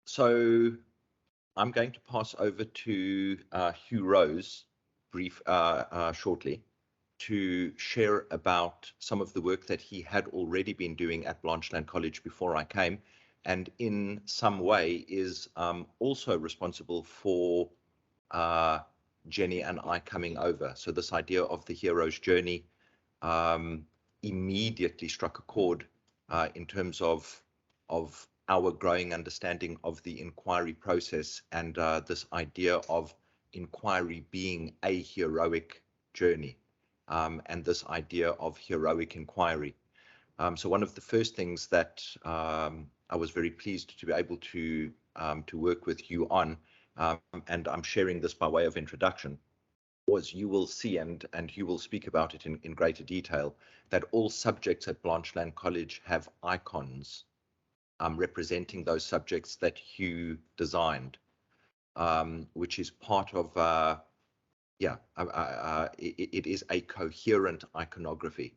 So I'm going to pass over to Hugh Rose shortly to share about some of the work that he had already been doing at Blanchelande College before I came, and in some way is also responsible for Jenny and I coming over. So this idea of the hero's journey immediately struck a chord in terms of our growing understanding of the inquiry process, and this idea of inquiry being a heroic journey, and this idea of heroic inquiry. So one of the first things that I was very pleased to be able to work with you on, and I'm sharing this by way of introduction, was you will see, and you will speak about it in greater detail, that all subjects at Blanchelande College have icons representing those subjects that Hugh designed, which is part of, it is a coherent iconography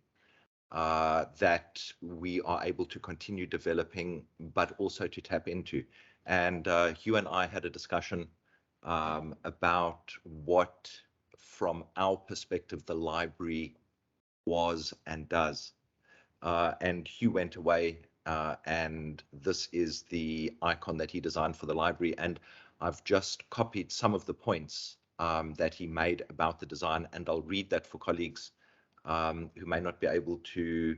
that we are able to continue developing, but also to tap into. And Hugh and I had a discussion about what, from our perspective, the library was and does. And Hugh went away, and this is the icon that he designed for the library. And I've just copied some of the points that he made about the design, and I'll read that for colleagues who may not be able to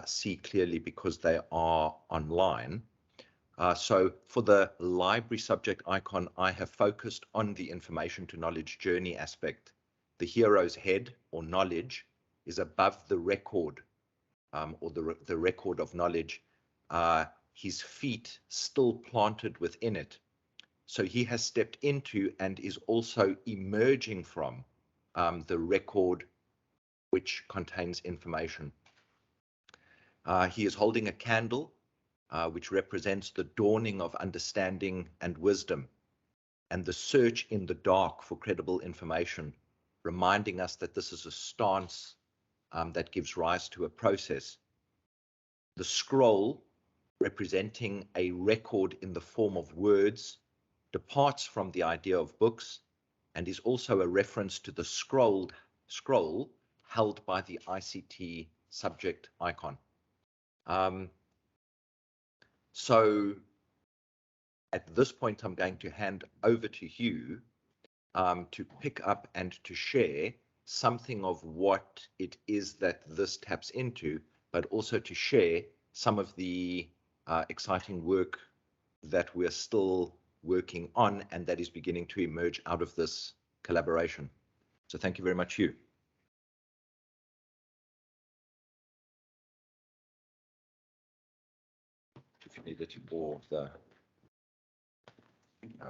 see clearly because they are online. So for the library subject icon, I have focused on the information to knowledge journey aspect. The hero's head, or knowledge, is above the record, or the record of knowledge. His feet still planted within it. So he has stepped into and is also emerging from the record which contains information. He is holding a candle, which represents the dawning of understanding and wisdom, and the search in the dark for credible information, reminding us that this is a stance that gives rise to a process. The scroll, representing a record in the form of words, departs from the idea of books and is also a reference to the scroll held by the ICT subject icon. So at this point, I'm going to hand over to Hugh to pick up and to share something of what it is that this taps into, but also to share some of the exciting work that we're still working on and that is beginning to emerge out of this collaboration. So thank you very much, Hugh. If you need it, or the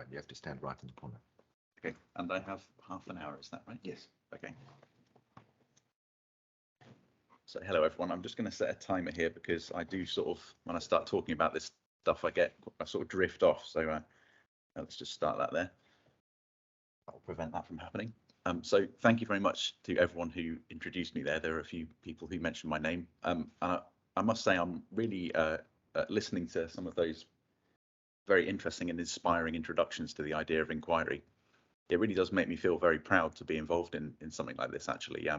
you have to stand right in the corner. Okay, and I have half an hour, is that right? Yes. Okay. So hello everyone, I'm just going to set a timer here because I do sort of, when I start talking about this stuff, I sort of drift off. So let's just start that there. I'll prevent that from happening. So thank you very much to everyone who introduced me there. There are a few people who mentioned my name. And I must say I'm really listening to some of those very interesting and inspiring introductions to the idea of inquiry. It really does make me feel very proud to be involved in something like this, actually.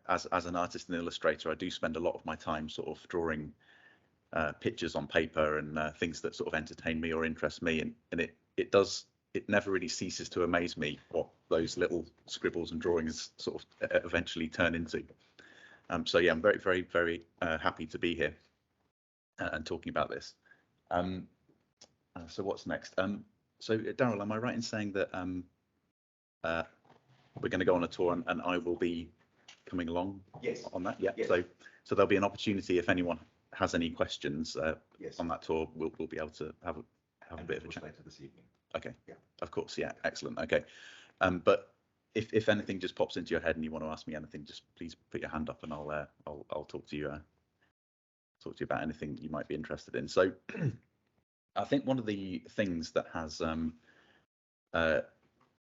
As an artist and illustrator, I do spend a lot of my time sort of drawing pictures on paper and things that sort of entertain me or interest me, and it never really ceases to amaze me what those little scribbles and drawings sort of eventually turn into. So yeah, I'm very, very, very happy to be here and talking about this. So what's next? So Daryl, am I right in saying that we're going to go on a tour and I will be coming along? Yes. On that? Yeah. Yes. So there'll be an opportunity if anyone has any questions yes. on that tour. We'll be able to have a bit of a chat later this evening. Okay. Yeah. Of course. Yeah. Excellent. Okay. But if anything just pops into your head and you want to ask me anything, just please put your hand up and I'll talk to you about anything you might be interested in. So I think one of the things that has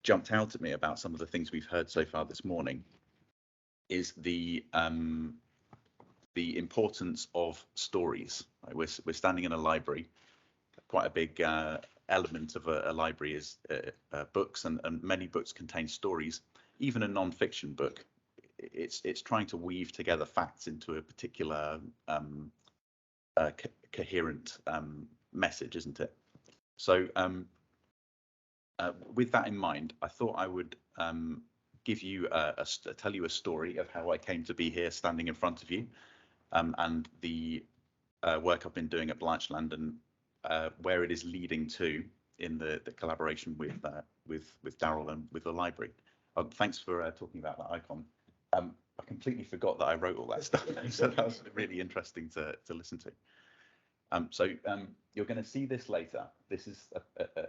jumped out at me about some of the things we've heard so far this morning is the importance of stories. We're standing in a library. quite a big element of a library is books, and many books contain stories. Even a non-fiction book, it's trying to weave together facts into a particular coherent message, isn't it? So with that in mind, I thought I would give you tell you a story of how I came to be here standing in front of you, and the work I've been doing at Blanchelande, and where it is leading to in the collaboration with Daryl and with the library. Thanks for talking about that icon. I completely forgot that I wrote all that stuff, so that was really interesting to listen to. So you're going to see this later. This is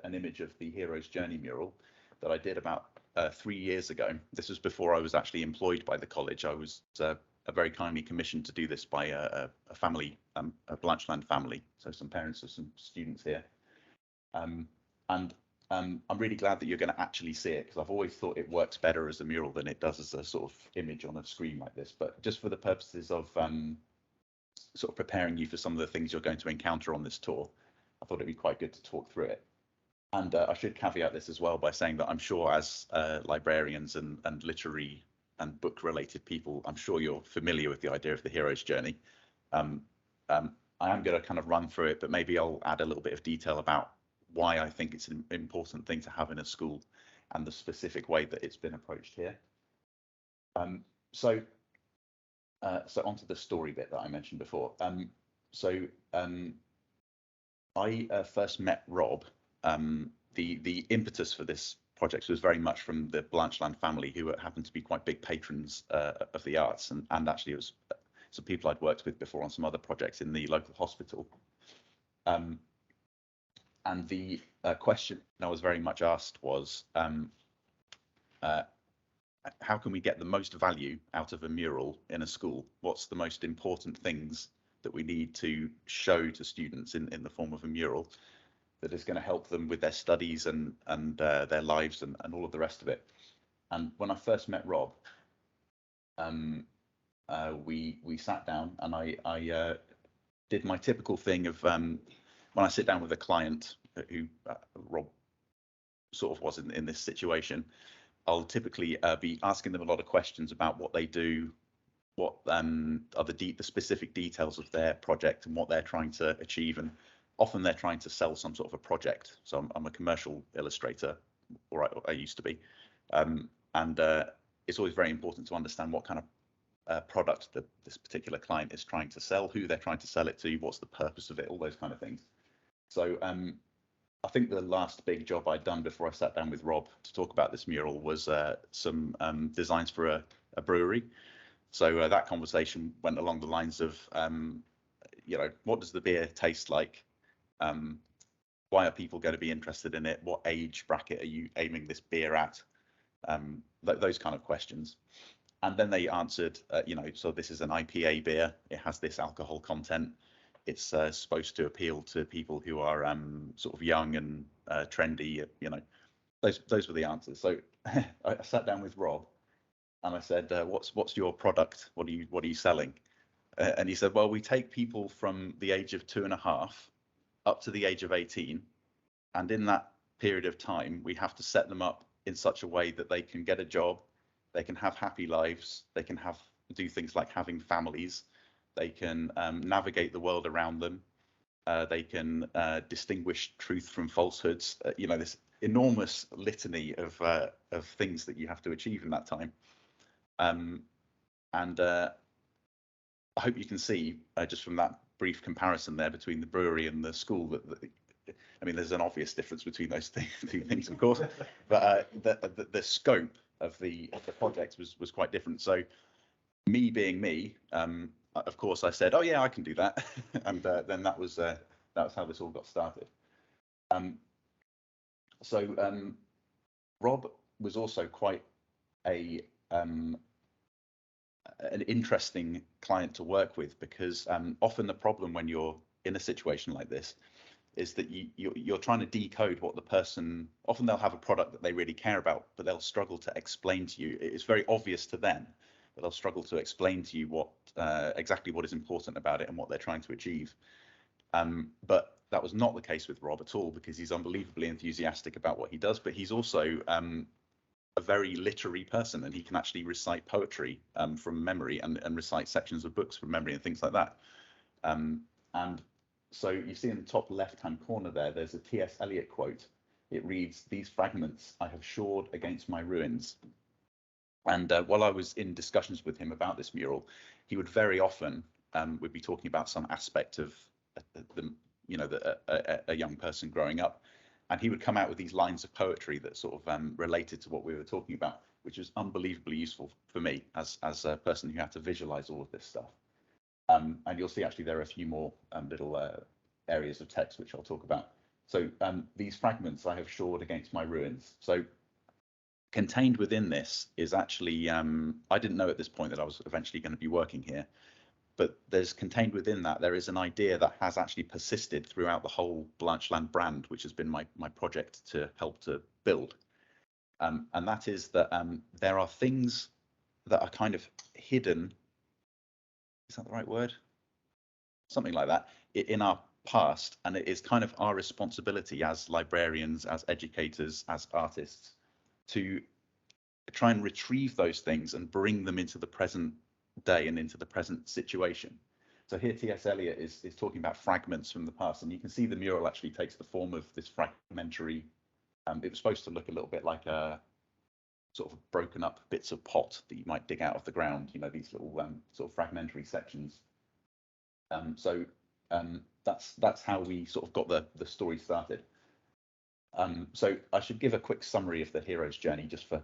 an image of the Hero's Journey mural that I did about 3 years ago. This was before I was actually employed by the college. I was very kindly commissioned to do this by a family, a Blanchelande family, so some parents of some students here. And I'm really glad that you're going to actually see it, because I've always thought it works better as a mural than it does as a sort of image on a screen like this. But just for the purposes of sort of preparing you for some of the things you're going to encounter on this tour, I thought it'd be quite good to talk through it. And I should caveat this as well by saying that I'm sure as librarians and literary and book related people, I'm sure you're familiar with the idea of the hero's journey. I am going to kind of run through it, but maybe I'll add a little bit of detail about why I think it's an important thing to have in a school and the specific way that it's been approached here. So onto the story bit that I mentioned before. I first met Rob. The impetus for this project was very much from the Blanchelande family, who happened to be quite big patrons of the arts, and actually it was some people I'd worked with before on some other projects in the local hospital. And the question I was very much asked was, how can we get the most value out of a mural in a school? What's the most important things that we need to show to students in the form of a mural that is going to help them with their studies and their lives and all of the rest of it? And when I first met Rob, we sat down, and I did my typical thing of when I sit down with a client, who Rob sort of was in this situation, I'll typically be asking them a lot of questions about what they do, what are the specific details of their project and what they're trying to achieve. And often they're trying to sell some sort of a project. So I'm a commercial illustrator, or I used to be. And it's always very important to understand what kind of product that this particular client is trying to sell, who they're trying to sell it to, what's the purpose of it, all those kind of things. So I think the last big job I'd done before I sat down with Rob to talk about this mural was some designs for a brewery. So that conversation went along the lines of, what does the beer taste like? Why are people going to be interested in it? What age bracket are you aiming this beer at? Those kind of questions. And then they answered, so this is an IPA beer. It has this alcohol content. It's supposed to appeal to people who are sort of young and trendy. Those were the answers. So I sat down with Rob, and I said, "What's your product? What are you selling?" And he said, "Well, we take people from the age of 2.5 up to the age of 18, and in that period of time, we have to set them up in such a way that they can get a job, they can have happy lives, they can do things like having families." They can navigate the world around them. They can distinguish truth from falsehoods. This enormous litany of things that you have to achieve in that time. And I hope you can see just from that brief comparison there between the brewery and the school that there's an obvious difference between those two things, of course, but the scope of the project was quite different. So me being me, of course, I said, "Oh yeah, I can do that," and then that was how this all got started. Rob was also quite an interesting client to work with, because often the problem when you're in a situation like this is that you're trying to decode what the person. Often they'll have a product that they really care about, but they'll struggle to explain to you. It's very obvious to them, but they'll struggle to explain to you exactly what is important about it and what they're trying to achieve. But that was not the case with Rob at all, because he's unbelievably enthusiastic about what he does, but he's also a very literary person, and he can actually recite poetry from memory and recite sections of books from memory and things like that. And so you see in the top left-hand corner there's a T.S. Eliot quote. It reads, "These fragments I have shored against my ruins." And while I was in discussions with him about this mural, he would very often would be talking about some aspect of a young person growing up, and he would come out with these lines of poetry that sort of related to what we were talking about, which was unbelievably useful for me as a person who had to visualize all of this stuff. And you'll see actually there are a few more little areas of text which I'll talk about. So these fragments I have shored against my ruins. So contained within this is actually, I didn't know at this point that I was eventually going to be working here, but there's contained within that, there is an idea that has actually persisted throughout the whole Blanchelande brand, which has been my project to help to build. And that is that there are things that are kind of hidden, is that the right word? Something like that, in our past, and it is kind of our responsibility as librarians, as educators, as artists, to try and retrieve those things and bring them into the present day and into the present situation. So here T.S. Eliot is talking about fragments from the past, and you can see the mural actually takes the form of this fragmentary, it was supposed to look a little bit like a sort of broken up bits of pot that you might dig out of the ground, you know, these little sort of fragmentary sections. So that's how we sort of got the story started. So I should give a quick summary of the hero's journey just for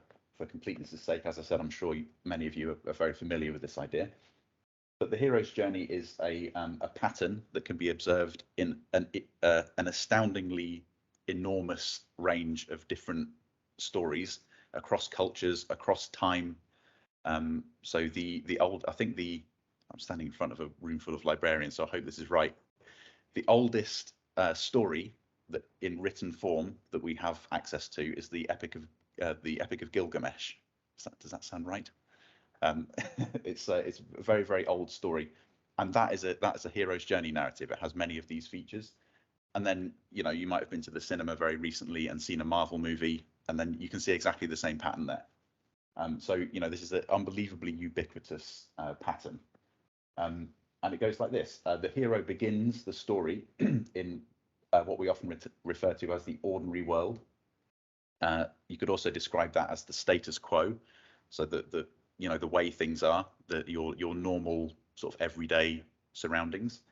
completeness' sake. As I said, I'm sure many of you are very familiar with this idea. But the hero's journey is a pattern that can be observed in an astoundingly enormous range of different stories across cultures, across time. So the old, I'm standing in front of a room full of librarians, so I hope this is right. The oldest story that in written form that we have access to is the Epic of Gilgamesh. Does that sound right? It's a very, very old story, and that is a hero's journey narrative. It has many of these features, and then you might have been to the cinema very recently and seen a Marvel movie, and then you can see exactly the same pattern there. So this is an unbelievably ubiquitous pattern, and it goes like this: the hero begins the story in what we often refer to as the ordinary world. You could also describe that as the status quo, so the way things are, your normal sort of everyday surroundings.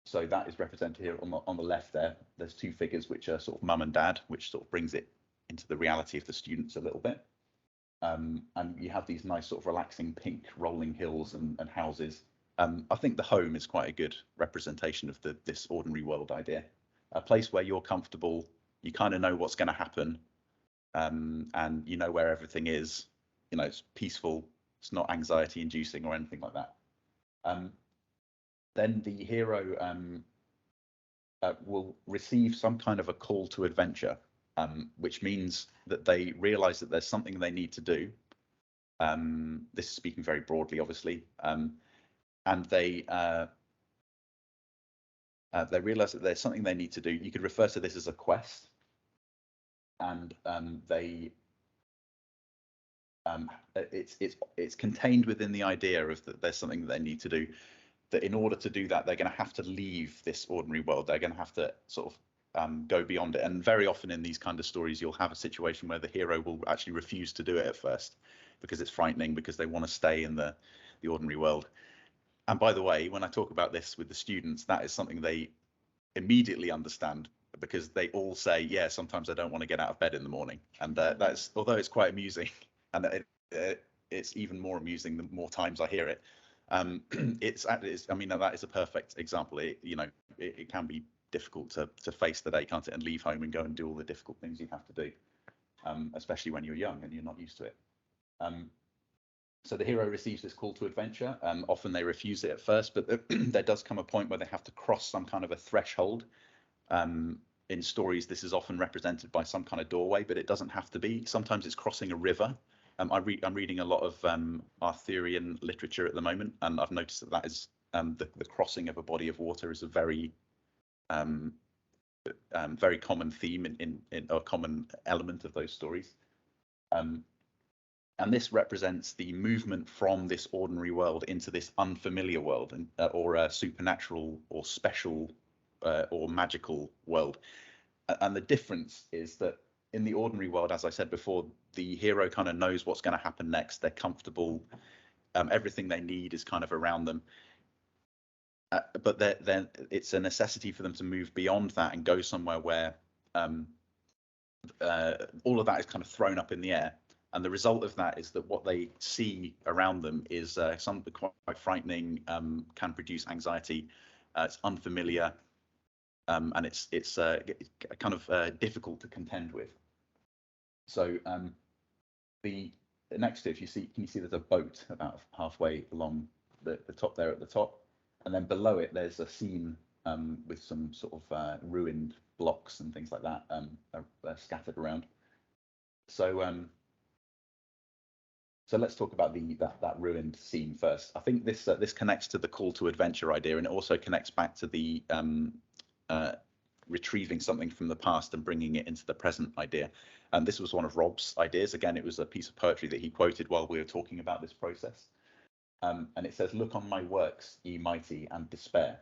So that is represented here on the left there. There's two figures which are sort of mum and dad, which sort of brings it into the reality of the students a little bit. And you have these nice sort of relaxing pink rolling hills and houses. I think the home is quite a good representation of this ordinary world idea. A place where you're comfortable, you kind of know what's going to happen, and you know where everything is. It's peaceful, it's not anxiety inducing or anything like that. Then the hero will receive some kind of a call to adventure, which means that they realize that there's something they need to do. This is speaking very broadly, obviously, and they realize that there's something they need to do. You could refer to this as a quest, and it's contained within the idea of that there's something that they need to do. That in order to do that, they're going to have to leave this ordinary world. They're going to have to sort of go beyond it. And very often in these kind of stories, you'll have a situation where the hero will actually refuse to do it at first because it's frightening, because they want to stay in the ordinary world. And by the way, when I talk about this with the students, that is something they immediately understand, because they all say, yeah, sometimes I don't want to get out of bed in the morning. And that's, although it's quite amusing, and it's even more amusing the more times I hear it. I mean, that is a perfect example. It can be difficult to face the day, can't it, and leave home and go and do all the difficult things you have to do, especially when you're young and you're not used to it. So the hero receives this call to adventure. Often they refuse it at first, but there does come a point where they have to cross some kind of a threshold. In stories, this is often represented by some kind of doorway, but it doesn't have to be. Sometimes it's crossing a river. I'm reading a lot of Arthurian literature at the moment, and I've noticed that is the crossing of a body of water is a very very common theme in a common element of those stories. And this represents the movement from this ordinary world into this unfamiliar world, and or a supernatural or special or magical world. And the difference is that in the ordinary world, as I said before, the hero kind of knows what's going to happen next. They're comfortable. Everything they need is kind of around them. But then it's a necessity for them to move beyond that and go somewhere where all of that is kind of thrown up in the air. And the result of that is that what they see around them is something quite frightening, can produce anxiety. It's unfamiliar, and it's kind of difficult to contend with. So the next, if you see, can you see there's a boat about halfway along the top there at the top, and then below it there's a scene with some sort of ruined blocks and things like that scattered around. So let's talk about that ruined scene first. I think this connects to the call to adventure idea, and it also connects back to the retrieving something from the past and bringing it into the present idea. And this was one of Rob's ideas. Again, it was a piece of poetry that he quoted while we were talking about this process. And it says, "Look on my works, ye mighty, and despair."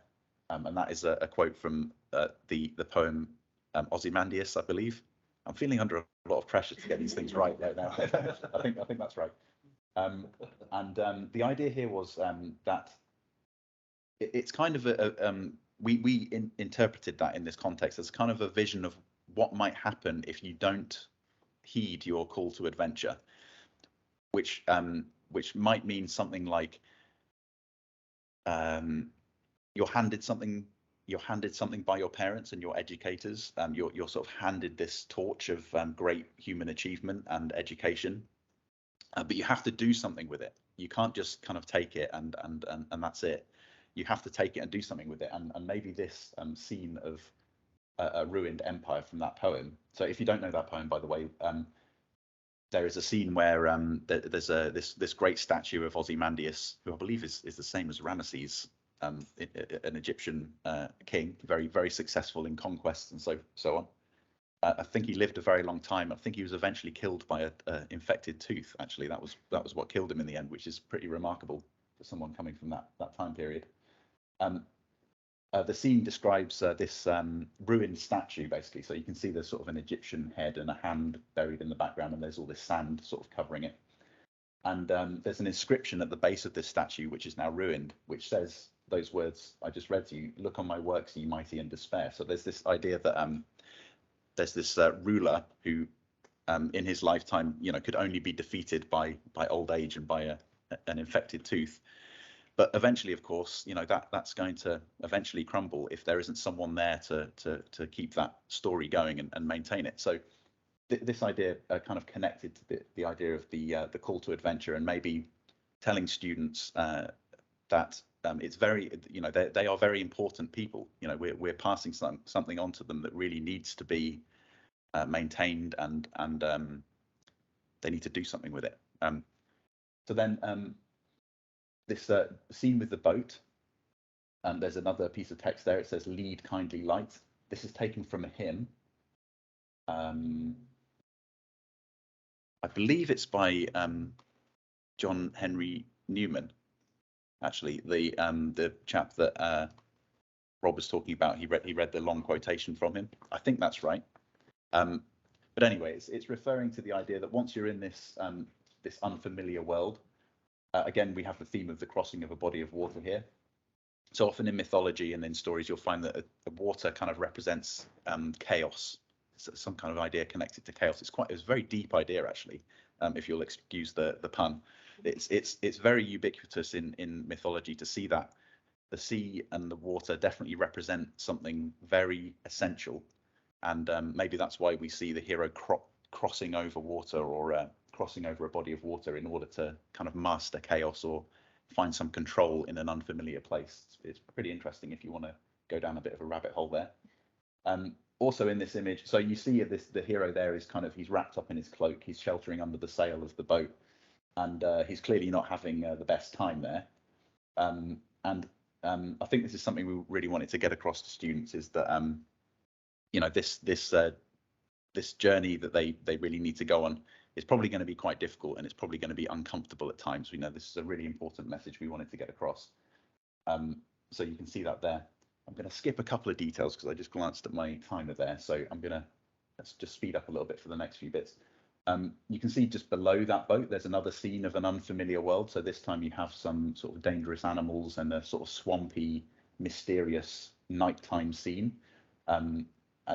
And that is a quote from the poem Ozymandias, I believe. I'm feeling under a lot of pressure to get these things right there now. I think that's right. The idea here was that it's kind of we interpreted that in this context as kind of a vision of what might happen if you don't heed your call to adventure, which might mean something like you're handed something by your parents and your educators. You're sort of handed this torch of great human achievement and education, but you have to do something with it. You can't just kind of take it and that's it. You have to take it and do something with it. And maybe this scene of a ruined empire from that poem. So if you don't know that poem, by the way, there is a scene where there's this great statue of Ozymandias, who I believe is the same as Ramesses, an Egyptian king, very, very successful in conquests and so on. I think he lived a very long time. I think he was eventually killed by an infected tooth. Actually, that was what killed him in the end, which is pretty remarkable for someone coming from that time period. The scene describes this ruined statue, basically. So you can see there's sort of an Egyptian head and a hand buried in the background, and there's all this sand sort of covering it. And there's an inscription at the base of this statue, which is now ruined, which says those words I just read to you: "Look on my works, ye mighty, and despair." So there's this idea that there's this ruler who, in his lifetime, could only be defeated by old age and by an infected tooth. But eventually, of course, that's going to eventually crumble if there isn't someone there to keep that story going and maintain it. So this idea kind of connected to the idea of the call to adventure, and maybe telling students that it's very, they are very important people. We're passing something on to them that really needs to be maintained, and they need to do something with it. So then this scene with the boat, there's another piece of text there. It says, "Lead, kindly light." This is taken from a hymn. I believe it's by John Henry Newman. Actually, the chap that Rob was talking about, he read the long quotation from him. I think that's right. But anyway, it's referring to the idea that once you're in this unfamiliar world, again, we have the theme of the crossing of a body of water here. So often in mythology and in stories, you'll find that the water kind of represents chaos, some kind of idea connected to chaos. It's a very deep idea, actually, if you'll excuse the pun. It's very ubiquitous in mythology to see that the sea and the water definitely represent something very essential. And maybe that's why we see the hero crossing over water, or crossing over a body of water in order to kind of master chaos or find some control in an unfamiliar place. It's pretty interesting if you want to go down a bit of a rabbit hole there. Also in this image, so you see the hero there is he's wrapped up in his cloak, he's sheltering under the sail of the boat, and he's clearly not having the best time there. And I think this is something we really wanted to get across to students, is that this journey that they really need to go on is probably going to be quite difficult, and it's probably going to be uncomfortable at times. We know this is a really important message we wanted to get across. So you can see that there. I'm going to skip a couple of details because I just glanced at my timer there. So let's just speed up a little bit for the next few bits. You can see just below that boat, there's another scene of an unfamiliar world. So this time you have some sort of dangerous animals and a sort of swampy, mysterious nighttime scene.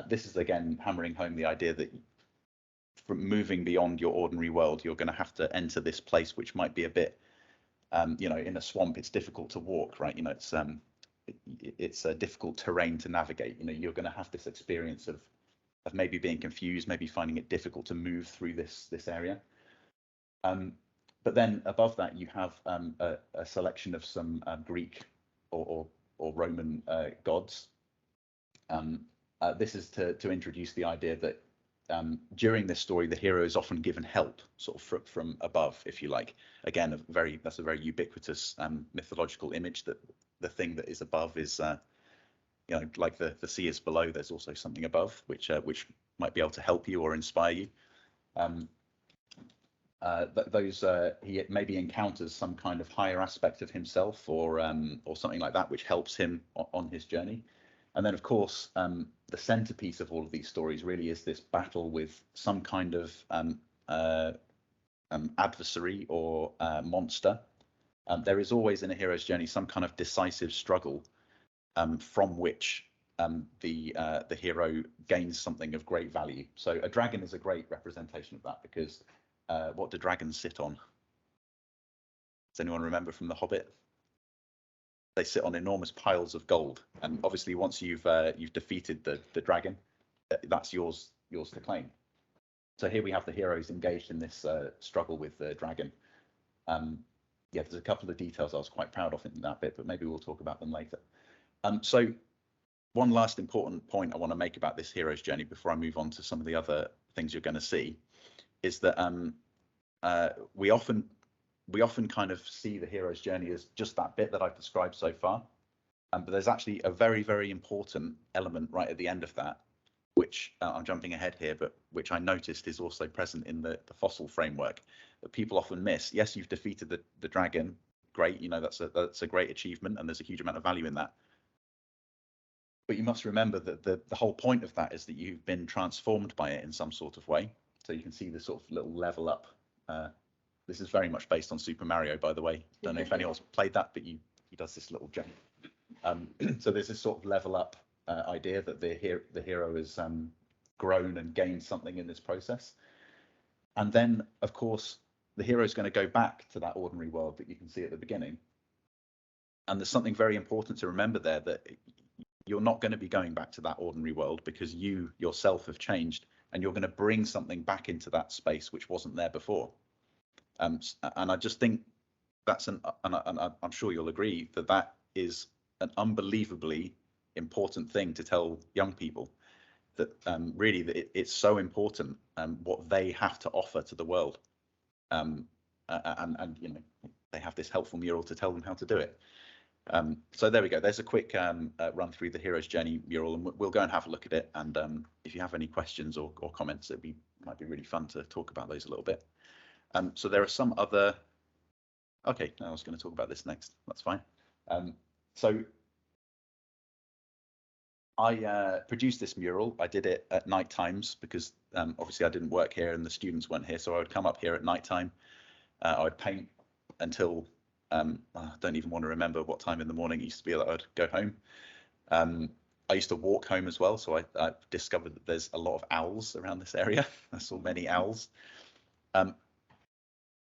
This is again hammering home the idea that from moving beyond your ordinary world, you're going to have to enter this place, which might be a bit, in a swamp, it's difficult to walk, right? It's a difficult terrain to navigate. You're going to have this experience of maybe being confused, maybe finding it difficult to move through this area. But then above that, you have a selection of some Greek or Roman gods. This is to introduce the idea that during this story, the hero is often given help, sort of from above, if you like. Again, that's a very ubiquitous mythological image, that the thing that is above is, like the sea is below. There's also something above, which might be able to help you or inspire you. He maybe encounters some kind of higher aspect of himself, or something like that, which helps him on his journey. And then, of course, the centerpiece of all of these stories really is this battle with some kind of adversary or monster. There is always in a hero's journey some kind of decisive struggle from which the hero gains something of great value. So a dragon is a great representation of that, because what do dragons sit on? Does anyone remember from The Hobbit? They sit on enormous piles of gold, and obviously once you've defeated the dragon, that's yours to claim. So here we have the heroes engaged in this struggle with the dragon. Yeah, there's a couple of details I was quite proud of in that bit, but maybe we'll talk about them later. So one last important point I want to make about this hero's journey before I move on to some of the other things you're going to see is that we often kind of see the hero's journey as just that bit that I've described so far. But there's actually a very, very important element right at the end of that, which I'm jumping ahead here, but which I noticed is also present in the fossil framework that people often miss. Yes, you've defeated the dragon. Great, that's a great achievement, and there's a huge amount of value in that. But you must remember that the whole point of that is that you've been transformed by it in some sort of way. So you can see this sort of little level up. This is very much based on Super Mario, by the way. Don't know if anyone's played that, but he does this little jump. So there's this sort of level up idea that the hero has grown and gained something in this process. And then, of course, the hero is going to go back to that ordinary world that you can see at the beginning. And there's something very important to remember there, that you're not going to be going back to that ordinary world because you yourself have changed, and you're going to bring something back into that space which wasn't there before. And I just think that's and I'm sure you'll agree that is an unbelievably important thing to tell young people, that really that it's so important what they have to offer to the world, and they have this helpful mural to tell them how to do it. So there we go. There's a quick run through the hero's journey mural, and we'll go and have a look at it. And if you have any questions or comments, might be really fun to talk about those a little bit. So there are some other. Okay, I was going to talk about this next. That's fine. So I produced this mural. I did it at night times because obviously I didn't work here and the students weren't here, so I would come up here at night time. I would paint until I don't even want to remember what time in the morning it used to be that I'd go home. I used to walk home as well, so I discovered that there's a lot of owls around this area. I saw many owls.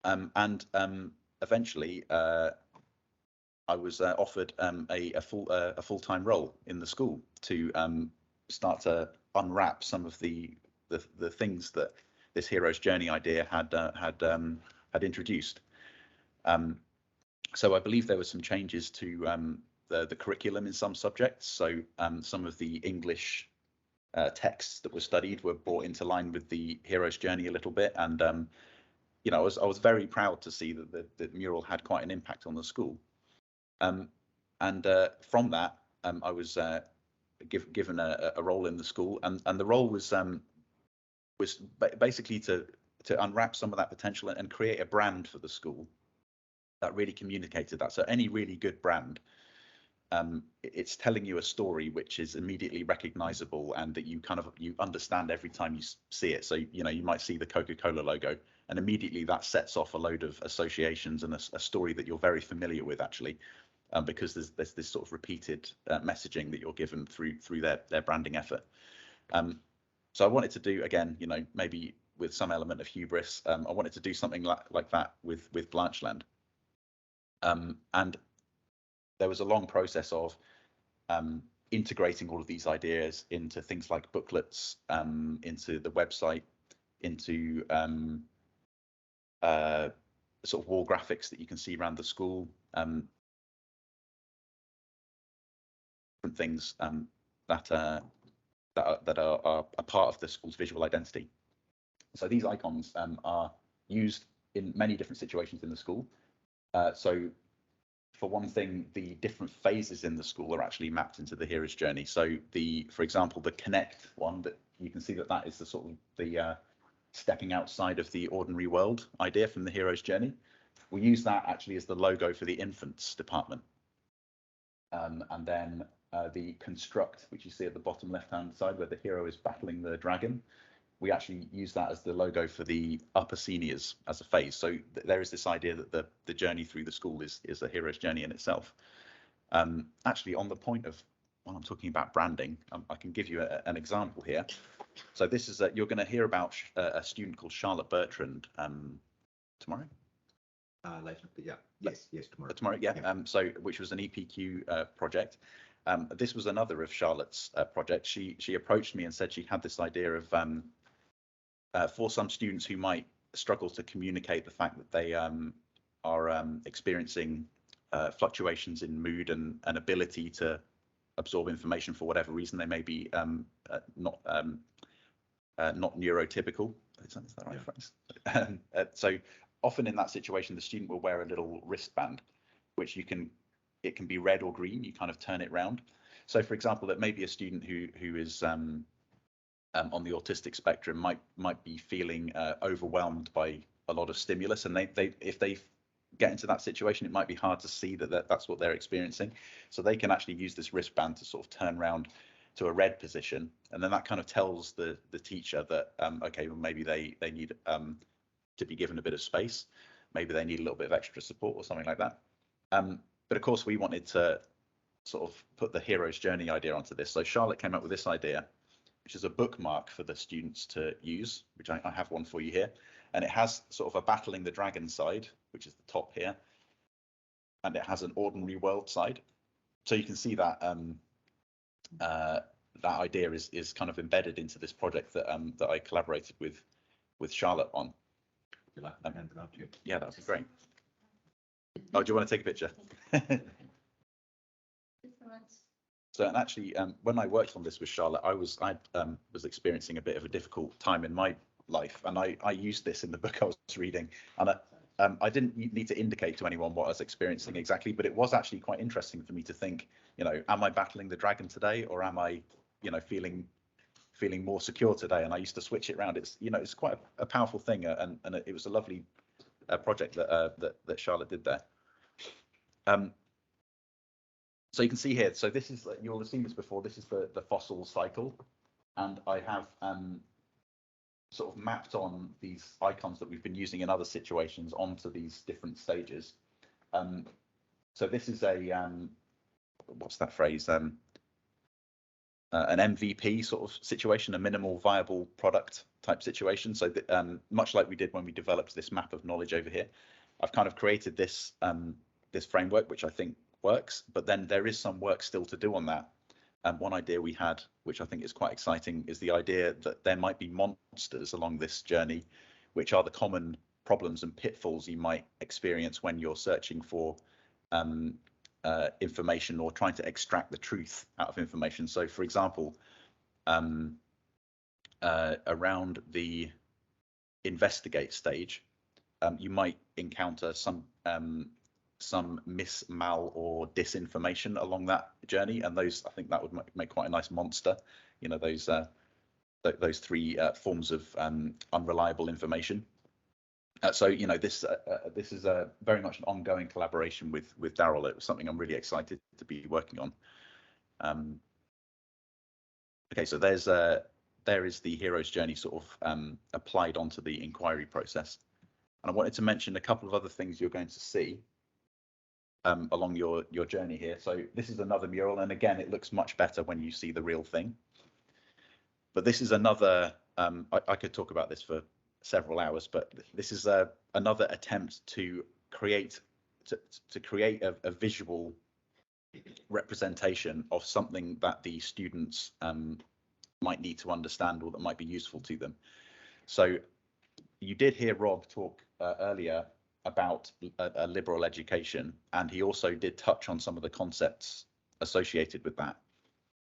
And eventually I was offered a full-time role in the school to start to unwrap some of the things that this hero's journey idea had introduced. So I believe there were some changes to the curriculum in some subjects. So some of the English texts that were studied were brought into line with the hero's journey a little bit, and I was very proud to see that the mural had quite an impact on the school. And And from that, I was given a role in the school, and the role was basically to unwrap some of that potential and create a brand for the school that really communicated that. So any really good brand, it's telling you a story which is immediately recognizable and that you understand every time you see it. So you might see the Coca-Cola logo, and immediately that sets off a load of associations and a story that you're very familiar with, actually, because there's this sort of repeated messaging that you're given through their branding effort. So I wanted to do, again, maybe with some element of hubris, I wanted to do something like that with Blanchelande. And there was a long process of integrating all of these ideas into things like booklets, into the website, into sort of wall graphics that you can see around the school, different things that are a part of the school's visual identity. So these icons are used in many different situations in the school. So for one thing, the different phases in the school are actually mapped into the hero's journey. So for example, the connect one, that you can see that is the sort of the stepping outside of the ordinary world idea from the hero's journey. We use that actually as the logo for the infants department. And then the construct, which you see at the bottom left-hand side where the hero is battling the dragon, we actually use that as the logo for the upper seniors as a phase. So there is this idea that the journey through the school is a hero's journey in itself. Actually, on the point of, when I'm talking about branding, I can give you an example here. So this is you're going to hear about a student called Charlotte Bertrand tomorrow. Later, but yeah, yes, tomorrow. Tomorrow, yeah. So which was an EPQ project. This was another of Charlotte's projects. She approached me and said she had this idea of for some students who might struggle to communicate the fact that they are experiencing fluctuations in mood and ability to absorb information for whatever reason. They may be not neurotypical. Is that right phrase? So often in that situation, the student will wear a little wristband, which it can be red or green. You kind of turn it round. So, for example, that may be a student who is on the autistic spectrum might be feeling overwhelmed by a lot of stimulus, and if they get into that situation, it might be hard to see that's what they're experiencing. So they can actually use this wristband to sort of turn around to a red position, and then that kind of tells the teacher that okay, well, maybe they need to be given a bit of space, maybe they need a little bit of extra support or something like that. But of course, we wanted to sort of put the hero's journey idea onto this. So Charlotte came up with this idea, which is a bookmark for the students to use, which I have one for you here. And it has sort of a battling the dragon side, which is the top here. And it has an ordinary world side. So you can see that that idea is kind of embedded into this project that that I collaborated with Charlotte on. Would you like to hand it out to you? Yeah, that would be great. Oh, do you want to take a picture? So, and actually, when I worked on this with Charlotte, I was experiencing a bit of a difficult time in my life, and I used this in the book I was reading, and I didn't need to indicate to anyone what I was experiencing exactly, but it was actually quite interesting for me to think, am I battling the dragon today, or am I, feeling more secure today? And I used to switch it around. It's quite a powerful thing, and it was a lovely project that Charlotte did there. So you can see here, so this is, you'll have seen this before, this is the fossil cycle, and I have sort of mapped on these icons that we've been using in other situations onto these different stages. So this is a, what's that phrase, an MVP sort of situation, a minimal viable product type situation. So much like we did when we developed this map of knowledge over here, I've kind of created this this framework, which I think works, but then there is some work still to do on that. And one idea we had, which I think is quite exciting, is the idea that there might be monsters along this journey, which are the common problems and pitfalls you might experience when you're searching for information or trying to extract the truth out of information. So, for example, around the investigate stage, you might encounter some some mal, or disinformation along that journey, and those, I think that would make quite a nice monster. You know, those three forms of unreliable information. So you know, this is very much an ongoing collaboration with Daryl. It was something I'm really excited to be working on. Okay, so there is the hero's journey sort of applied onto the inquiry process. And I wanted to mention a couple of other things you're going to see along your journey here. So this is another mural, and again, it looks much better when you see the real thing. But this is another, I could talk about this for several hours, but this is another attempt to create a visual representation of something that the students might need to understand, or that might be useful to them. So you did hear Rob talk earlier about a liberal education, and he also did touch on some of the concepts associated with that.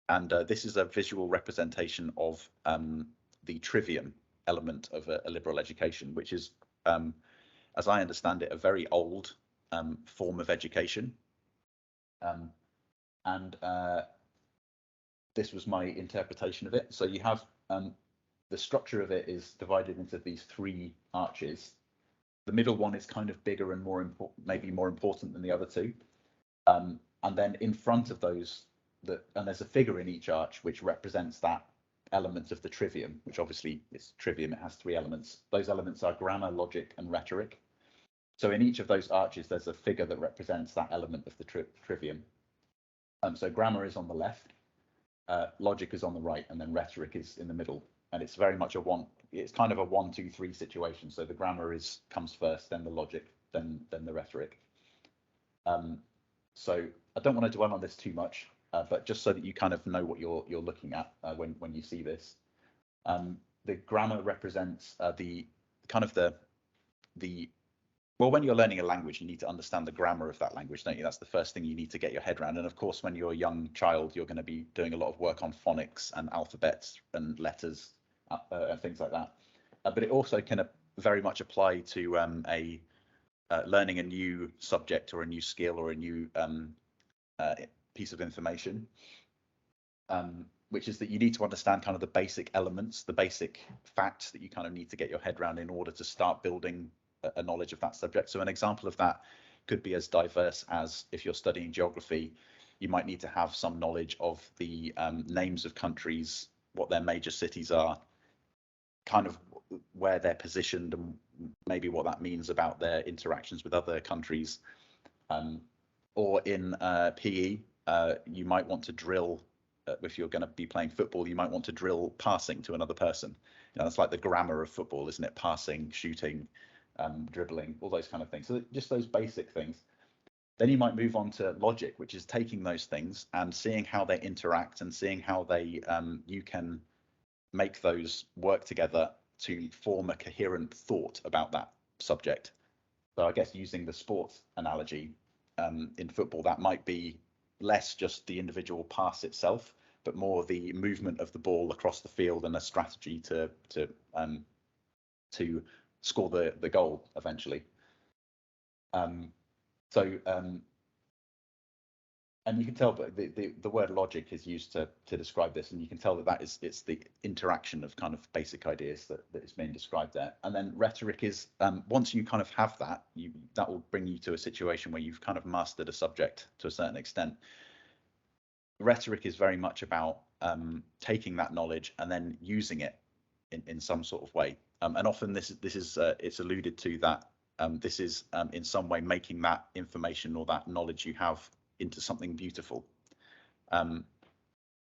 And this is a visual representation of the Trivium element of a liberal education, which is, as I understand it, a very old form of education. This was my interpretation of it. So you have the structure of it is divided into these three arches. The middle one is kind of bigger and more important, maybe more important than the other two. And then in front of those, and there's a figure in each arch which represents that element of the trivium, which obviously is trivium. It has three elements. Those elements are grammar, logic, and rhetoric. So in each of those arches, there's a figure that represents that element of the trivium. So grammar is on the left, logic is on the right, and then rhetoric is in the middle. And it's very much it's kind of a 1, 2, 3 situation. So the grammar comes first, then the logic, then the rhetoric. So I don't want to dwell on this too much, but just so that you kind of know what you're looking at when you see this. The grammar represents well, when you're learning a language, you need to understand the grammar of that language, don't you? That's the first thing you need to get your head around. And of course, when you're a young child, you're going to be doing a lot of work on phonics and alphabets and letters and things like that. But it also can very much apply to learning a new subject or a new skill or a new piece of information, which is that you need to understand kind of the basic elements, the basic facts that you kind of need to get your head around in order to start building a knowledge of that subject. So an example of that could be as diverse as, if you're studying geography, you might need to have some knowledge of the names of countries, what their major cities are, kind of where they're positioned, and maybe what that means about their interactions with other countries. Or in PE, you might want to drill, if you're going to be playing football, you might want to drill passing to another person. You know, that's like the grammar of football, isn't it? Passing, shooting, dribbling, all those kind of things. So just those basic things. Then you might move on to logic, which is taking those things and seeing how they interact and seeing how they you can make those work together to form a coherent thought about that subject. So I guess using the sports analogy, in football, that might be less just the individual pass itself, but more the movement of the ball across the field and a strategy to score the goal eventually. And you can tell, but the word logic is used to describe this, and you can tell that it's the interaction of kind of basic ideas that is being described there. And then rhetoric is, once you kind of have that, that will bring you to a situation where you've kind of mastered a subject to a certain extent. Rhetoric is very much about taking that knowledge and then using it in some sort of way. And often this is it's alluded to that this is in some way making that information or that knowledge you have into something beautiful.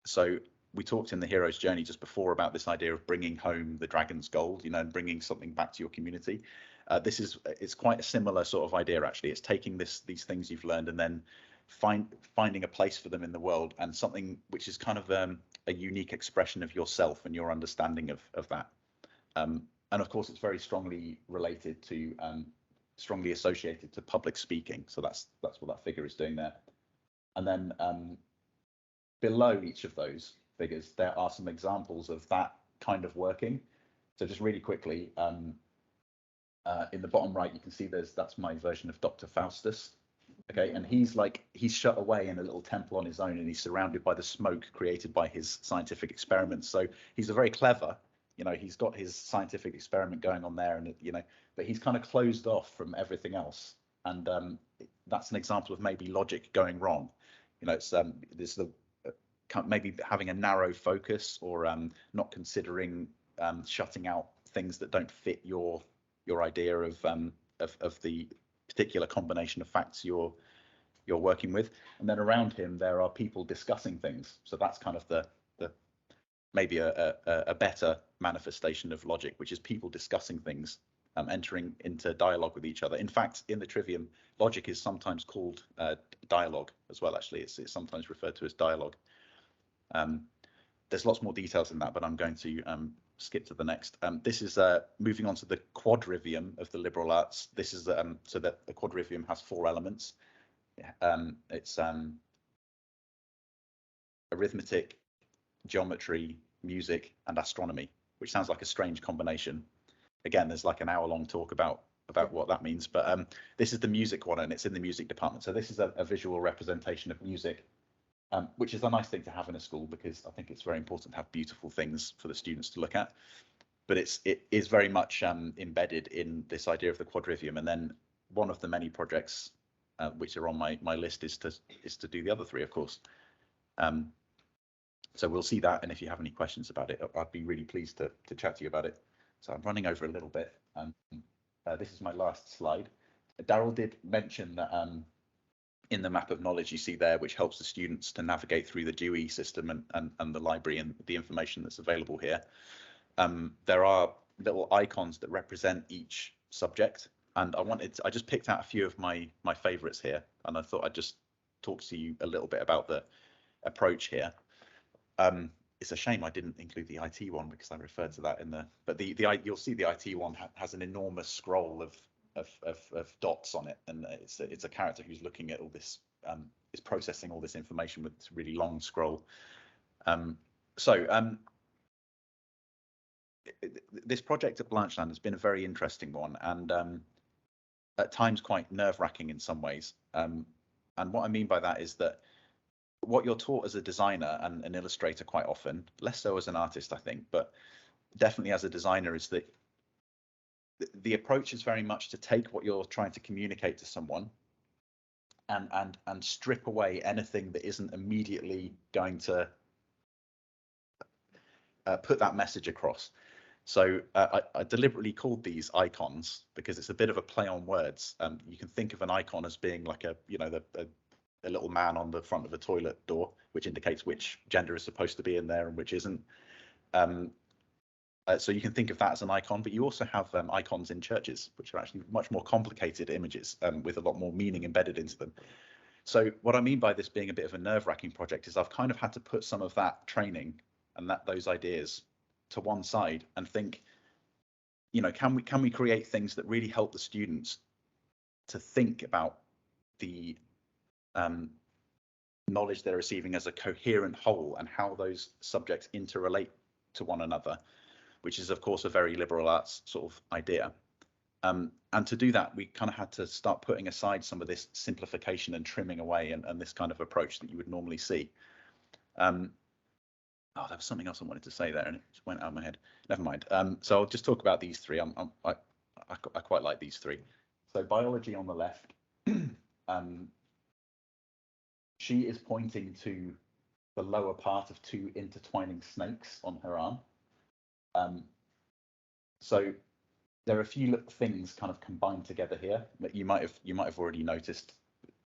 So we talked in the hero's journey just before about this idea of bringing home the dragon's gold, you know, and bringing something back to your community. It's quite a similar sort of idea, actually. It's taking these things you've learned and then finding a place for them in the world, and something which is kind of a unique expression of yourself and your understanding of that. And of course, it's very strongly related to, strongly associated to public speaking. So that's what that figure is doing there. And then below each of those figures, there are some examples of that kind of working. So just really quickly, in the bottom right, you can see that's my version of Dr. Faustus. Okay, and he's shut away in a little temple on his own, and he's surrounded by the smoke created by his scientific experiments. So he's a very clever, he's got his scientific experiment going on there, and but he's kind of closed off from everything else. And that's an example of maybe logic going wrong. It's there's the maybe having a narrow focus, or not considering shutting out things that don't fit your idea of the particular combination of facts you're working with. And then around him there are people discussing things, so that's kind of the maybe a better manifestation of logic, which is people discussing things, entering into dialogue with each other. In fact, in the Trivium, logic is sometimes called dialogue as well. Actually, it's sometimes referred to as dialogue. There's lots more details in that, but I'm going to skip to the next. This is moving on to the Quadrivium of the liberal arts. This is so that the Quadrivium has 4 elements. It's arithmetic, geometry, music, and astronomy, which sounds like a strange combination. Again, there's like an hour-long talk about what that means, but this is the music one, and it's in the music department. So this is a visual representation of music, which is a nice thing to have in a school, because I think it's very important to have beautiful things for the students to look at. But it is very much embedded in this idea of the Quadrivium. And then one of the many projects which are on my list is to do the other 3, of course. So we'll see that, and if you have any questions about it, I'd be really pleased to chat to you about it. So I'm running over a little bit. This is my last slide. Daryl did mention that in the map of knowledge you see there, which helps the students to navigate through the Dewey system and the library and the information that's available here. There are little icons that represent each subject, and I just picked out a few of my favorites here, and I thought I'd just talk to you a little bit about the approach here. It's a shame I didn't include the IT one, because I referred to that in the, but you'll see the IT one has an enormous scroll of dots on it, and it's a character who's looking at all this, is processing all this information with this really long scroll. This project at Blanchelande has been a very interesting one, and at times quite nerve-wracking in some ways. And what I mean by that is that what you're taught as a designer and an illustrator quite often, less so as an artist, I think, but definitely as a designer, is that the approach is very much to take what you're trying to communicate to someone and strip away anything that isn't immediately going to put that message across. So I deliberately called these icons because it's a bit of a play on words. You can think of an icon as being like a little man on the front of a toilet door, which indicates which gender is supposed to be in there and which isn't. So you can think of that as an icon, but you also have icons in churches, which are actually much more complicated images with a lot more meaning embedded into them. So what I mean by this being a bit of a nerve-wracking project is I've kind of had to put some of that training and those ideas to one side and think, can we create things that really help the students to think about the knowledge they're receiving as a coherent whole and how those subjects interrelate to one another, which is of course a very liberal arts sort of idea. And to do that, we kind of had to start putting aside some of this simplification and trimming away and this kind of approach that you would normally see. Oh, there was something else I wanted to say there and it just went out of my head. Never mind. So I'll just talk about these 3. I quite like these 3. So biology on the left. She is pointing to the lower part of 2 intertwining snakes on her arm. So there are a few little things kind of combined together here that you might have already noticed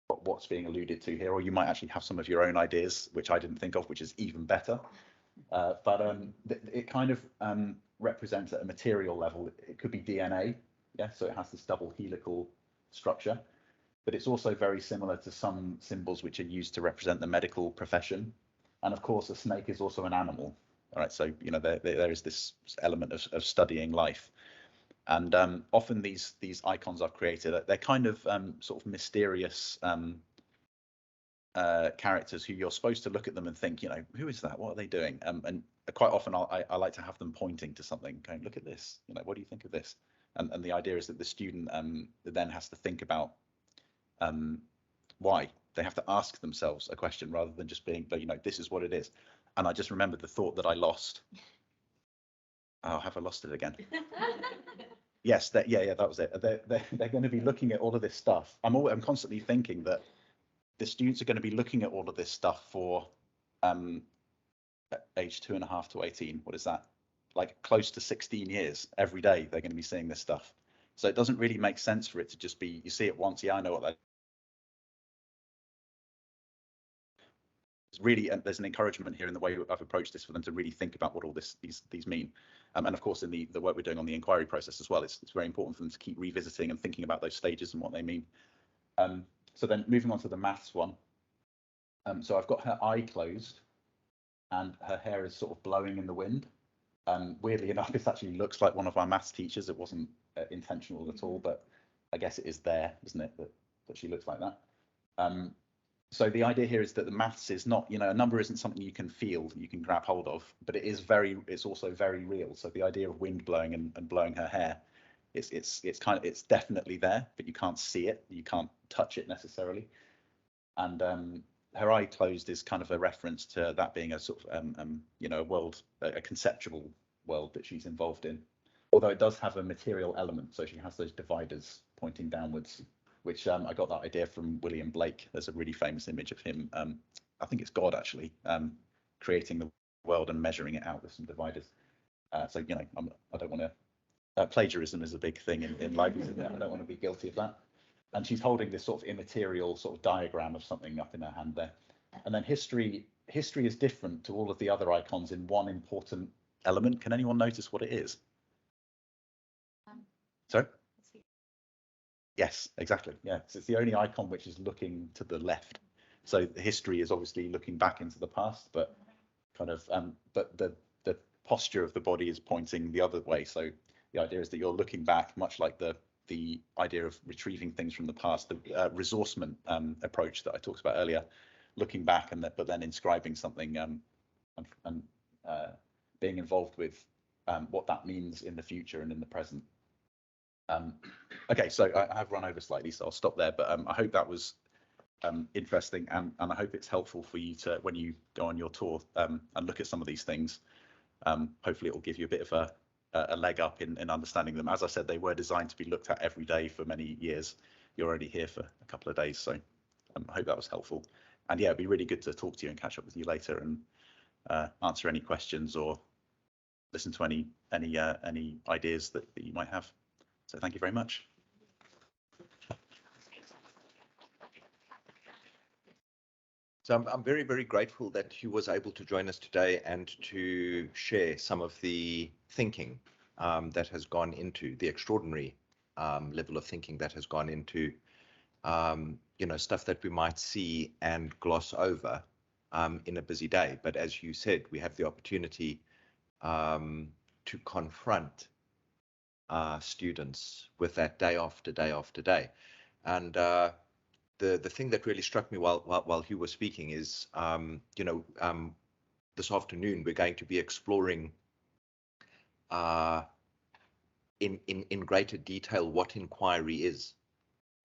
what's being alluded to here, or you might actually have some of your own ideas, which I didn't think of, which is even better. But it kind of represents at a material level. It could be DNA, yeah. So it has this double helical structure. But it's also very similar to some symbols which are used to represent the medical profession. And of course, a snake is also an animal. All right, so there is this element of studying life. And often these icons I've created, they're kind of sort of mysterious characters who you're supposed to look at them and think, who is that? What are they doing? And quite often I like to have them pointing to something, going, look at this. What do you think of this? And the idea is that the student then has to think about why. They have to ask themselves a question rather than just being, this is what it is. And I just remembered the thought that I lost. Oh, have I lost it again? Yes, that was it. They're going to be looking at all of this stuff. I'm constantly thinking that the students are going to be looking at all of this stuff for age 2.5 to 18. What is that? Like close to 16 years. Every day they're going to be seeing this stuff. So it doesn't really make sense for it to just be, you see it once, yeah, I know what that is. Really, there's an encouragement here in the way I've approached this for them to really think about what all these mean. And of course, in the work we're doing on the inquiry process as well, it's very important for them to keep revisiting and thinking about those stages and what they mean. So then moving on to the maths one. So I've got her eye closed and her hair is sort of blowing in the wind. Weirdly enough, this actually looks like one of our maths teachers. It wasn't intentional at all, but I guess it is there, isn't it, that she looks like that. So the idea here is that the maths is not, a number isn't something you can feel, you can grab hold of, but it's also very real. So the idea of wind blowing and blowing her hair, it's definitely there, but you can't see it, you can't touch it necessarily. And her eye closed is kind of a reference to that being a sort of a world, a conceptual world that she's involved in. Although it does have a material element, so she has those dividers pointing downwards, which I got that idea from William Blake. There's a really famous image of him. I think it's God actually creating the world and measuring it out with some dividers. So I don't want to. Plagiarism is a big thing in libraries, isn't it? I don't want to be guilty of that. And she's holding this sort of immaterial sort of diagram of something up in her hand there. And then history is different to all of the other icons in one important element. Can anyone notice what it is? Sorry? Yes, exactly. Yeah, so it's the only icon which is looking to the left. So the history is obviously looking back into the past, but kind of but the posture of the body is pointing the other way. So the idea is that you're looking back, much like the idea of retrieving things from the past, the resourcement approach that I talked about earlier, looking back but then inscribing something and being involved with what that means in the future and in the present. Okay, so I have run over slightly, so I'll stop there. But I hope that was interesting, and I hope it's helpful for you to, when you go on your tour and look at some of these things. Hopefully, it will give you a bit of a leg up in understanding them. As I said, they were designed to be looked at every day for many years. You're already here for a couple of days, so I hope that was helpful. And yeah, it'd be really good to talk to you and catch up with you later and answer any questions or listen to any ideas that you might have. So thank you very much. So I'm very, very grateful that Hugh was able to join us today and to share some of the thinking that has gone into the extraordinary level of thinking that has gone into, stuff that we might see and gloss over in a busy day. But as you said, we have the opportunity to confront students with that day after day after day. And the thing that really struck me while Hugh was speaking is, this afternoon we're going to be exploring in greater detail what inquiry is.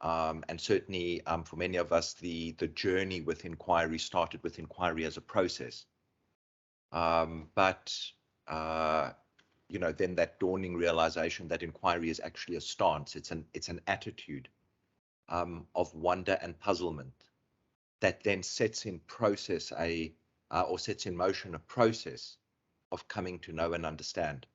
And certainly for many of us, the journey with inquiry started with inquiry as a process. But then that dawning realization that inquiry is actually a stance. It's an attitude of wonder and puzzlement that then sets in motion a process of coming to know and understand.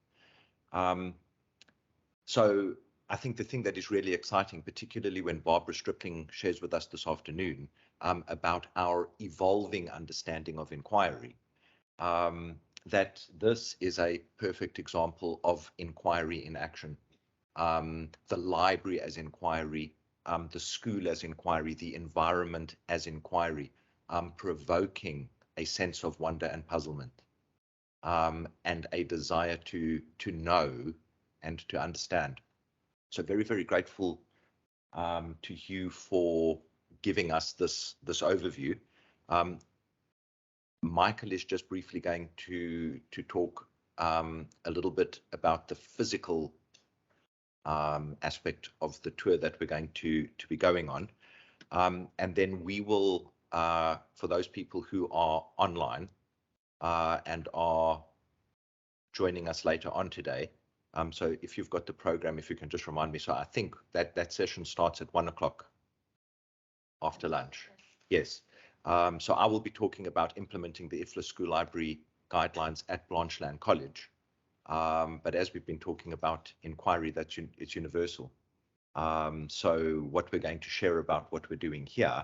So I think the thing that is really exciting, particularly when Barbara Stripling shares with us this afternoon about our evolving understanding of inquiry, that this is a perfect example of inquiry in action. The library as inquiry, the school as inquiry, the environment as inquiry, provoking a sense of wonder and puzzlement, and a desire to know and to understand. So very, very grateful to Hugh for giving us this overview. Michael is just briefly going to talk a little bit about the physical aspect of the tour that we're going to be going on. And then we will, for those people who are online and are joining us later on today, so if you've got the program, if you can just remind me. So I think that that session starts at 1 o'clock after lunch. Yes. So I will be talking about implementing the IFLA School Library guidelines at Blanchelande College. But as we've been talking about inquiry, it's universal. So what we're going to share about what we're doing here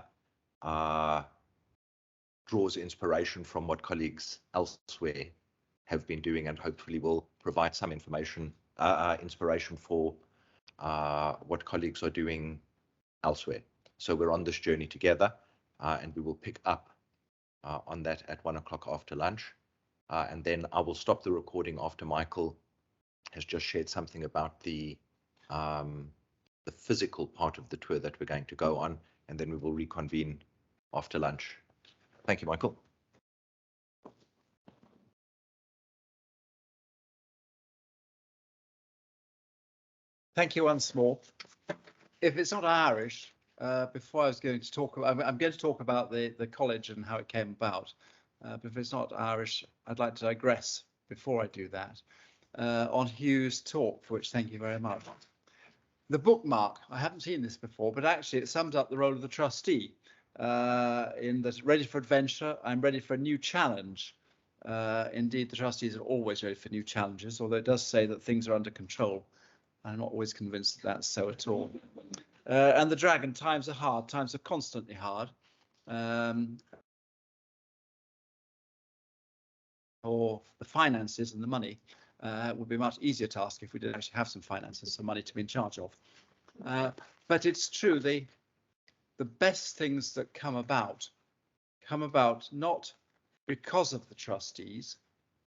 draws inspiration from what colleagues elsewhere have been doing, and hopefully will provide some information, inspiration for what colleagues are doing elsewhere. So we're on this journey together, and we will pick up on that at 1 o'clock after lunch. And then I will stop the recording after Michael has just shared something about the physical part of the tour that we're going to go on, and then we will reconvene after lunch. Thank you, Michael. Thank you once more. If it's not Irish, before I was going to talk about, I'm going to talk about the college and how it came about. But if it's not Irish, I'd like to digress before I do that on Hugh's talk, for which thank you very much. The bookmark, I haven't seen this before, but actually it sums up the role of the trustee in that ready for adventure, I'm ready for a new challenge. Indeed, the trustees are always ready for new challenges, although it does say that things are under control. I'm not always convinced that that's so at all. And the dragon, times are hard, times are constantly hard. Or the finances and the money would be a much easier task if we did actually have some finances, some money to be in charge of. But it's true, the best things that come about not because of the trustees,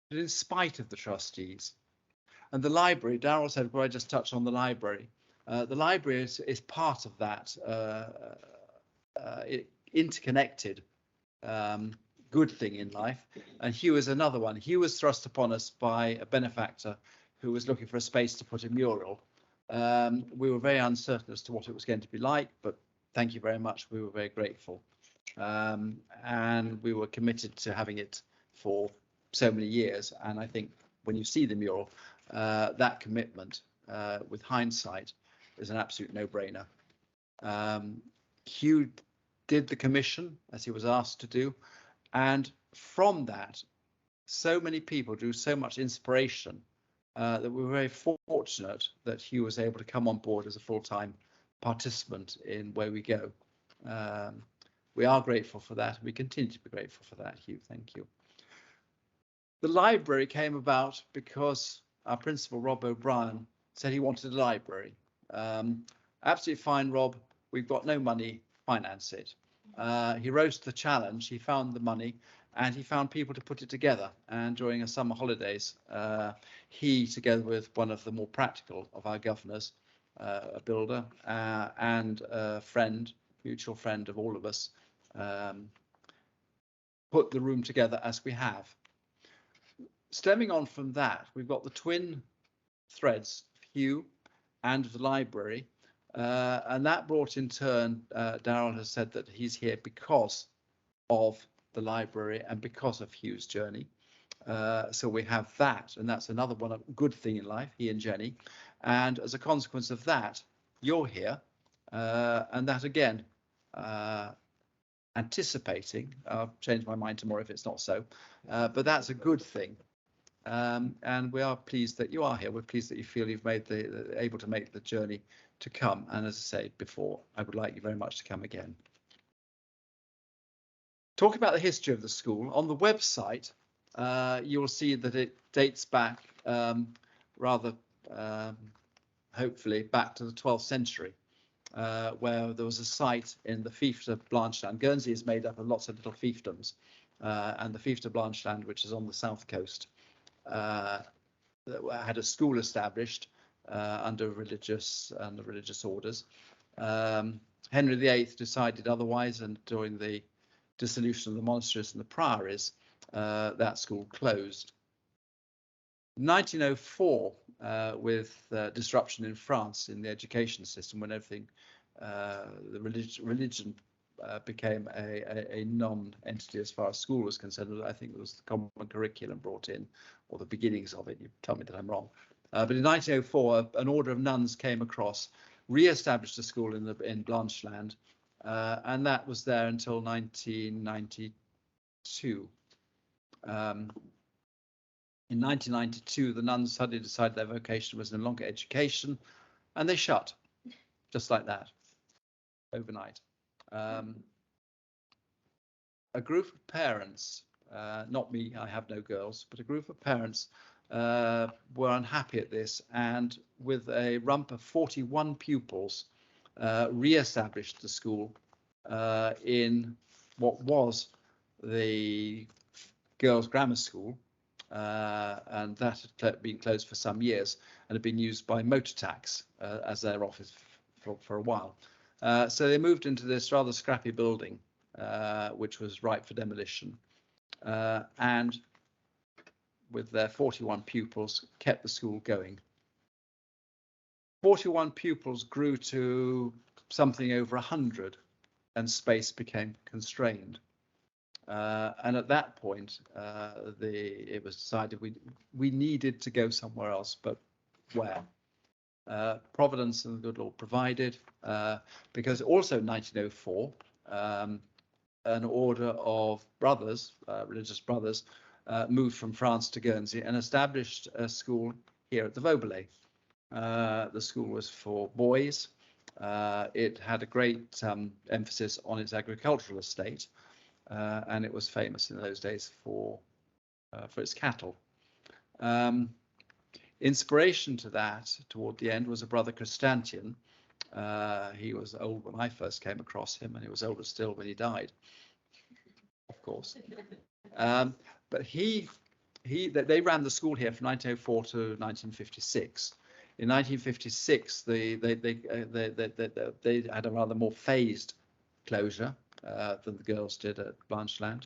but in spite of the trustees. And the library, Darryl said, well, I just touched on the library. The library is part of that interconnected good thing in life. And Hugh is another one. Hugh was thrust upon us by a benefactor who was looking for a space to put a mural. We were very uncertain as to what it was going to be like, but thank you very much. We were very grateful. And we were committed to having it for so many years. And I think when you see the mural, that commitment with hindsight is an absolute no-brainer. Hugh did the commission as he was asked to do, and from that so many people drew so much inspiration that we were very fortunate that Hugh was able to come on board as a full-time participant in Where We Go. We are grateful for that. We continue to be grateful for that, Hugh. Thank you. The library came about because our principal, Rob O'Brien, said he wanted a library. Absolutely fine, Rob. We've got no money, finance it. He rose to the challenge. He found the money and he found people to put it together. And during a summer holidays, he, together with one of the more practical of our governors, a builder and a friend, mutual friend of all of us, put the room together as we have. Stemming on from that, we've got the twin threads of Hugh and of the library, and that brought in turn, Darryl has said that he's here because of the library and because of Hugh's journey. So we have that, and that's another one, a good thing in life, he and Jenny. And as a consequence of that, you're here, and that again, anticipating, I'll change my mind tomorrow if it's not so, but that's a good thing. And we are pleased that you are here. We're pleased that you feel you've made able to make the journey to come. And as I said before, I would like you very much to come again. Talking about the history of the school, on the website, you will see that it dates back rather hopefully back to the 12th century, where there was a site in the fief of Blanchelande. Guernsey is made up of lots of little fiefdoms, and the fief of Blanchelande, which is on the south coast, had a school established under religious orders. Henry VIII decided otherwise, and during the dissolution of the monasteries and the priories, that school closed. 1904, with disruption in France in the education system, when everything the religion became a non-entity as far as school was concerned. I think it was the common curriculum brought in, or the beginnings of it. You tell me that I'm wrong. But in 1904, an order of nuns came across, re-established a school in Blanchelande, and that was there until 1992. In 1992, the nuns suddenly decided their vocation was no longer education, and they shut, just like that, overnight. A group of parents, not me, I have no girls, but a group of parents were unhappy at this, and with a rump of 41 pupils, re-established the school in what was the girls' grammar school, and that had been closed for some years and had been used by motor tax as their office for a while. So they moved into this rather scrappy building, which was ripe for demolition, and with their 41 pupils, kept the school going. 41 pupils grew to something over 100, and space became constrained. And at that point, it was decided we needed to go somewhere else, but where? Providence and the good Lord provided, because also in 1904, an order of brothers, religious brothers, moved from France to Guernsey and established a school here at the Vauberlay. The school was for boys. It had a great emphasis on its agricultural estate, and it was famous in those days for its cattle. Inspiration to that, toward the end, was a brother Constantian. He was old when I first came across him, and he was older still when he died, of course. But they ran the school here from 1904 to 1956. In 1956, they had a rather more phased closure than the girls did at Blanchelande,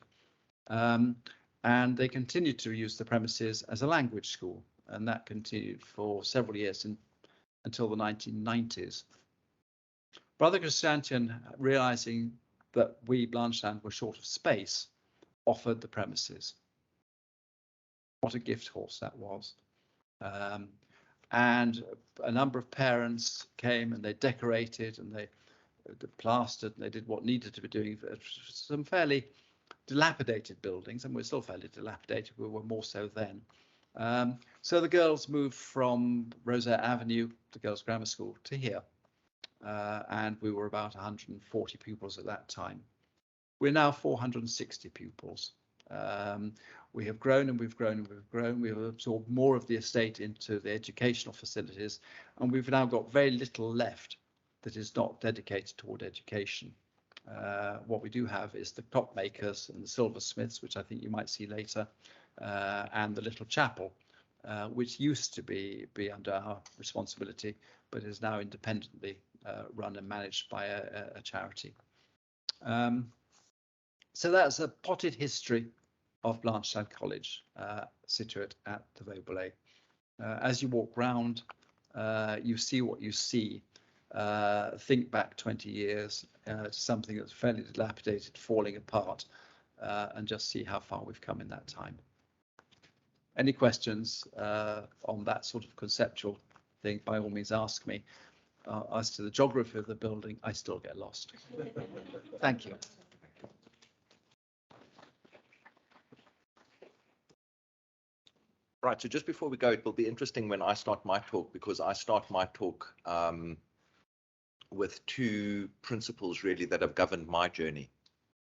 and they continued to use the premises as a language school, and that continued for several years until the 1990s. Brother Constantian, realizing that we, Blanchelande, were short of space, offered the premises. What a gift horse that was. And a number of parents came and they decorated and they plastered and they did what needed to be doing for some fairly dilapidated buildings, and we're still fairly dilapidated. We were more so then. So the girls moved from Rosette Avenue, the girls' grammar school, to here, and we were about 140 pupils at that time. We're now 460 pupils. We have grown and we've grown and we've grown. We've absorbed more of the estate into the educational facilities, and we've now got very little left that is not dedicated toward education. What we do have is the clock makers and the silversmiths, which I think you might see later, and the little chapel, which used to be under our responsibility, but is now independently run and managed by a charity. So that's a potted history of Blanchelande College, situate at the Vauberlay. As you walk round, you see what you see. Think back 20 years to something that's fairly dilapidated, falling apart, and just see how far we've come in that time. Any questions on that sort of conceptual thing, by all means ask me. As to the geography of the building, I still get lost. Thank you. Right, so just before we go, it will be interesting when I start my talk, because I start my talk with two principles really that have governed my journey.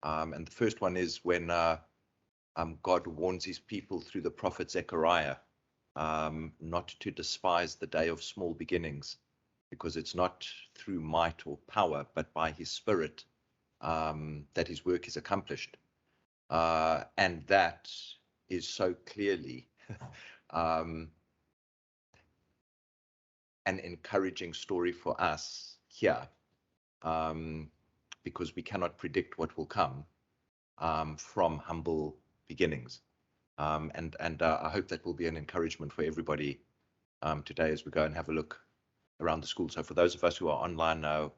And the first one is when God warns his people through the prophet Zechariah not to despise the day of small beginnings, because it's not through might or power, but by his spirit that his work is accomplished. And that is so clearly an encouraging story for us here, because we cannot predict what will come from humble beginnings. And I hope that will be an encouragement for everybody today as we go and have a look around the school. So for those of us who are online now,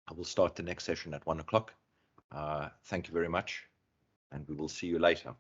I will start the next session at 1 o'clock. Thank you very much, and we will see you later.